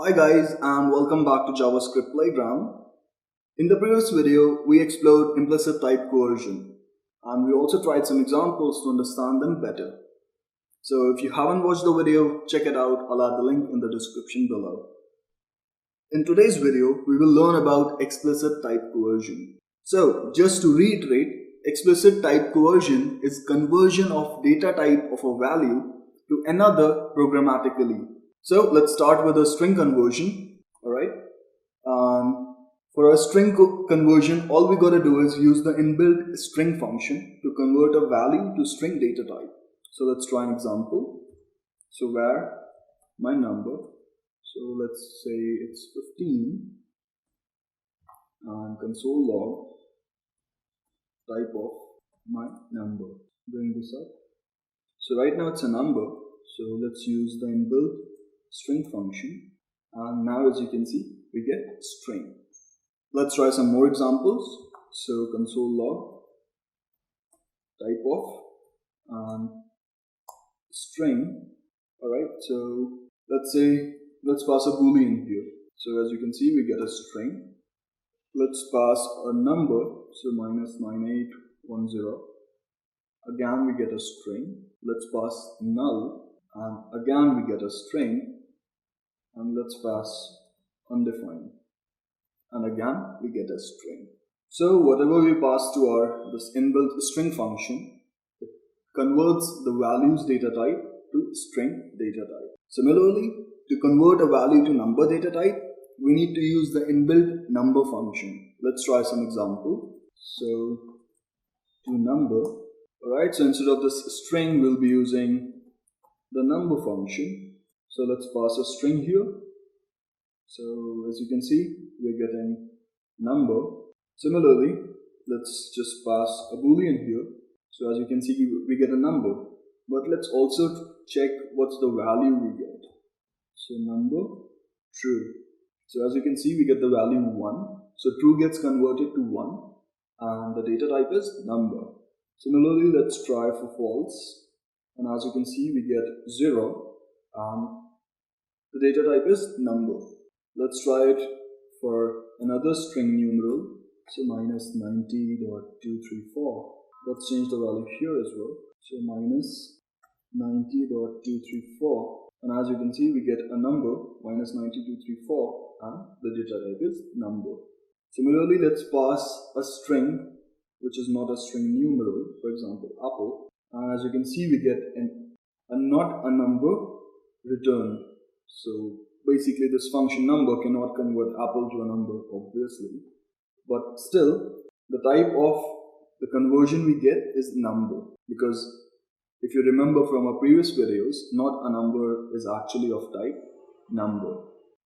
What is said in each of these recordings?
Hi guys, and welcome back to JavaScript Playground. In the previous video, we explored implicit type coercion, and we also tried some examples to understand them better. So if you haven't watched the video, check it out. I'll add the link in the description below. In today's video, we will learn about explicit type coercion. So just to reiterate, explicit type coercion is conversion of data type of a value to another programmatically. So let's start with a string conversion. Alright. For a string conversion, all we gotta do is use the inbuilt string function to convert a value to string data type. So let's try an example. So where my number, so let's say it's 15, and console log type of my number. Bring this up. So right now it's a number, so let's use the inbuilt string function, and now as you can see we get string. Let's try some more examples. So console log type of string. Alright, so let's pass a boolean here. So as you can see we get a string. Let's pass a number, so minus 9810. Again we get a string. Let's pass null, and again we get a string. And let's pass undefined, and again we get a string. So whatever we pass to this inbuilt string function, it converts the values data type to string data type. Similarly, to convert a value to number data type, we need to use the inbuilt number function. Let's try some example. So to number, alright, so instead of this string we'll be using the number function. So let's pass a string here. So as you can see, we're getting number. Similarly, let's just pass a boolean here. So as you can see, we get a number. But let's also check what's the value we get. So number, true. So as you can see, we get the value 1. So true gets converted to 1, and the data type is number. Similarly, let's try for false. And as you can see, we get 0. The data type is number. Let's try it for another string numeral, so minus 90.234. Let's change the value here as well. So minus 90.234, and as you can see we get a number, minus 9234, and the data type is number. Similarly, let's pass a string which is not a string numeral, for example apple, and as you can see we get a not a number return. So basically this function number cannot convert apple to a number, obviously, but still the type of the conversion we get is number, because if you remember from our previous videos, not a number is actually of type number.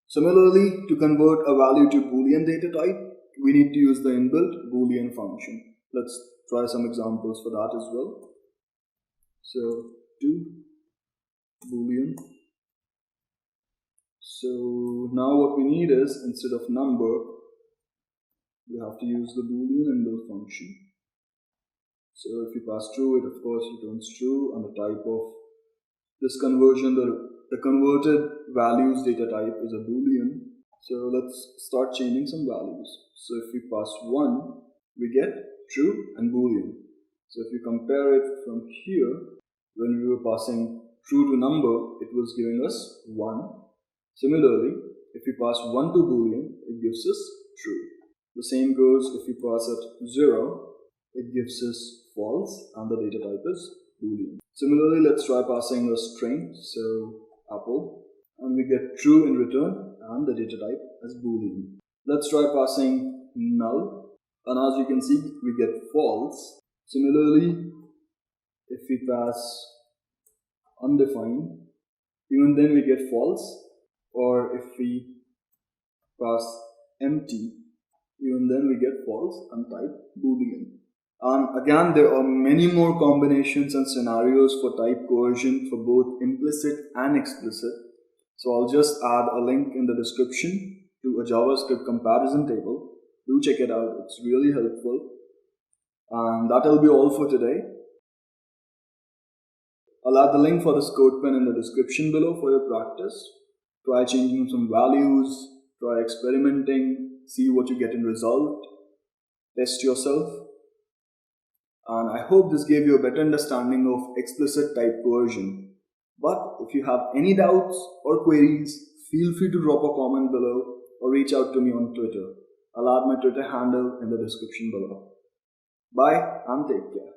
Similarly, to convert a value to Boolean data type, we need to use the inbuilt Boolean function. Let's try some examples for that as well. So to Boolean. So now what we need is, instead of number, we have to use the Boolean inbuilt function. So if you pass true, it of course returns true, and the type of this conversion, the converted values data type is a Boolean. So let's start changing some values. So if we pass 1, we get true and Boolean. So if you compare it from here, when we were passing true to number, it was giving us 1. Similarly, if we pass 1 to Boolean, it gives us true. The same goes if we pass it 0, it gives us false, and the data type is Boolean. Similarly, let's try passing a string, so apple, and we get true in return, and the data type is Boolean. Let's try passing null, and as you can see, we get false. Similarly, if we pass undefined, even then we get false, or if we pass empty, even then we get false and type Boolean. Again, there are many more combinations and scenarios for type coercion for both implicit and explicit. So I'll just add a link in the description to a JavaScript comparison table. Do check it out, it's really helpful. And that'll be all for today. I'll add the link for this codepen in the description below for your practice. Try changing some values, try experimenting, see what you get in result, test yourself. And I hope this gave you a better understanding of explicit type coercion. But if you have any doubts or queries, feel free to drop a comment below or reach out to me on Twitter. I'll add my Twitter handle in the description below. Bye and take care.